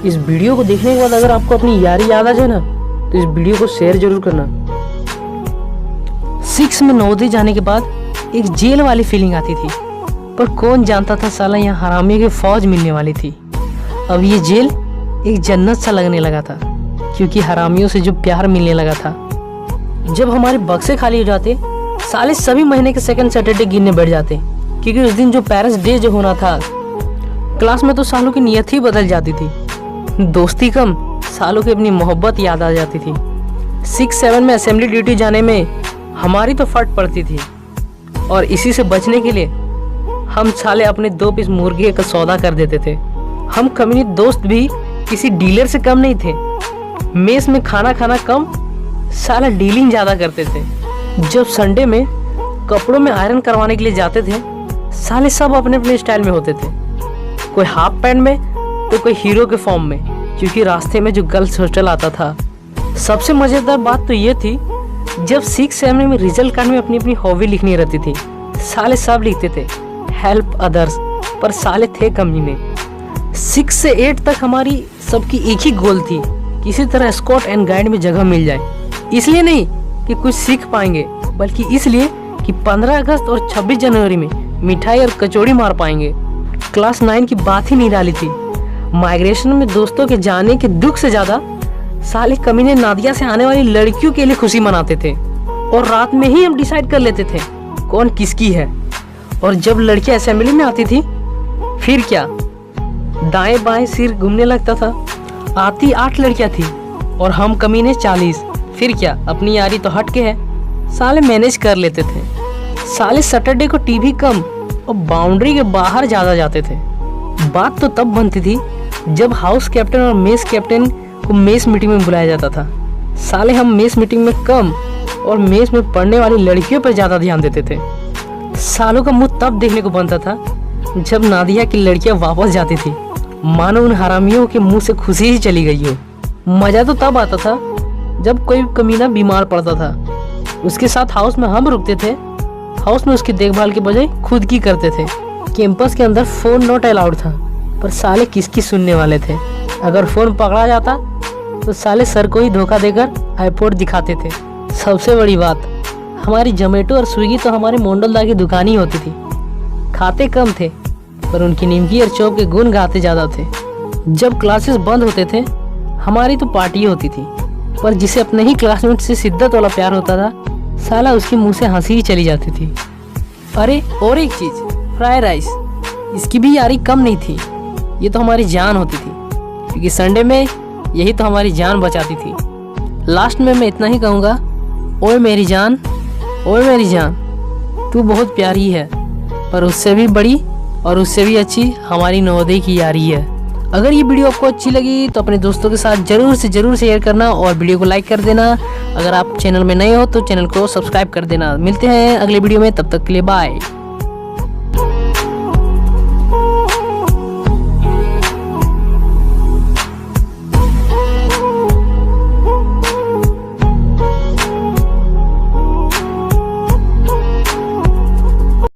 इस वीडियो को देखने के बाद अगर आपको अपनी यारी याद आ जाए ना तो इस वीडियो को शेयर जरूर करना। 6 में नवोदय जाने के बाद एक जेल वाली फीलिंग आती थी, पर कौन जानता था साला यहाँ हरामियों की फौज मिलने वाली थी। अब ये जेल एक जन्नत सा लगने लगा था, क्योंकि हरामियों से जो प्यार मिलने लगा था। जब हमारे बक्से खाली हो जाते साले सभी महीने के सेकंड सैटरडे गिनने बैठ जाते, क्योंकि उस दिन जो पेरेंट्स डे जो होना था, क्लास में तो सालों की नियत ही बदल जाती थी। दोस्ती कम, सालों की अपनी मोहब्बत याद आ जाती थी। 6-7 में असेंबली ड्यूटी जाने में हमारी तो फट पड़ती थी, और इसी से बचने के लिए हम साले अपने 2 पीस मुर्गे का सौदा कर देते थे। हम कम्युनिटी दोस्त भी किसी डीलर से कम नहीं थे। मेस में खाना खाना कम, साला डीलिंग ज़्यादा करते थे। जब संडे में कपड़ों में आयरन करवाने के लिए जाते थे, साले सब अपने अपने स्टाइल में होते थे। कोई हाफ पैंट में तो कोई हीरो के फॉर्म में, क्योंकि रास्ते में जो गर्ल्स हॉस्टल आता था। सबसे मज़ेदार बात तो ये थी, जब 6-7 में रिजल्ट कार्ड में अपनी अपनी हॉबी लिखनी रहती थी, साले सब लिखते थे हेल्प अदर्स, पर साले थे कमीने। 6 से 8 तक हमारी सबकी एक ही गोल थी, किसी तरह स्कॉट एंड गाइड में जगह मिल जाए। इसलिए नहीं कि कुछ सीख पाएंगे, बल्कि इसलिए कि 15 अगस्त और 26 जनवरी में मिठाई और कचौड़ी मार पाएंगे। क्लास 9 की बात ही नहीं डाली थी। माइग्रेशन में दोस्तों के जाने के दुख से ज़्यादा साले कमीने नादिया से आने वाली लड़कियों के लिए खुशी मनाते थे, और रात में ही हम डिसाइड कर लेते थे कौन किसकी है। और जब लड़कियां असेंबली में आती थी, फिर क्या, दाएं बाएं सिर घूमने लगता था। आती 8 लड़कियां थी और हम कमीने 40। फिर क्या, अपनी यारी तो हट के है, साले मैनेज कर लेते थे। साले सैटरडे को टीवी कम और बाउंड्री के बाहर ज़्यादा जाते थे। बात तो तब बनती थी जब हाउस कैप्टन और मेस कैप्टन को मेस मीटिंग में बुलाया जाता था। साले हम मेस मीटिंग में कम और मेस में पढ़ने वाली लड़कियों पर ज़्यादा ध्यान देते थे। सालों का मुंह तब देखने को बनता था जब नादिया की लड़कियां वापस जाती थी, मानो उन हरामियों के मुंह से खुशी ही चली गई हो। मज़ा तो तब आता था जब कोई कमीना बीमार पड़ता था, उसके साथ हाउस में हम रुकते थे। हाउस में उसकी देखभाल के बजाय खुद की करते थे। कैंपस के अंदर फ़ोन नॉट अलाउड था, पर साले किसकी सुनने वाले थे। अगर फ़ोन पकड़ा जाता तो साले सर को ही धोखा देकर आईपोड दिखाते थे। सबसे बड़ी बात, हमारी जोमेटो और स्विगी तो हमारे मोंडलदा की दुकान ही होती थी। खाते कम थे, पर उनकी निमकी और चौप के गुण गाते ज़्यादा थे। जब क्लासेस बंद होते थे, हमारी तो पार्टी होती थी, पर जिसे अपने ही क्लासमेट से शिद्दत वाला प्यार होता था, साला उसके मुंह से हंसी ही चली जाती थी। अरे और एक चीज़, फ्राइड राइस, इसकी भी यारी कम नहीं थी। ये तो हमारी जान होती थी, क्योंकि संडे में यही तो हमारी जान बचाती थी। लास्ट में मैं इतना ही कहूँगा, ओए मेरी जान, ओए मेरी जान, तू बहुत प्यारी है, पर उससे भी बड़ी और उससे भी अच्छी हमारी नवोदय की यारी है। अगर ये वीडियो आपको अच्छी लगी तो अपने दोस्तों के साथ ज़रूर से ज़रूर शेयर करना और वीडियो को लाइक कर देना। अगर आप चैनल में नए हो तो चैनल को सब्सक्राइब कर देना। मिलते हैं अगले वीडियो में, तब तक के लिए बाय।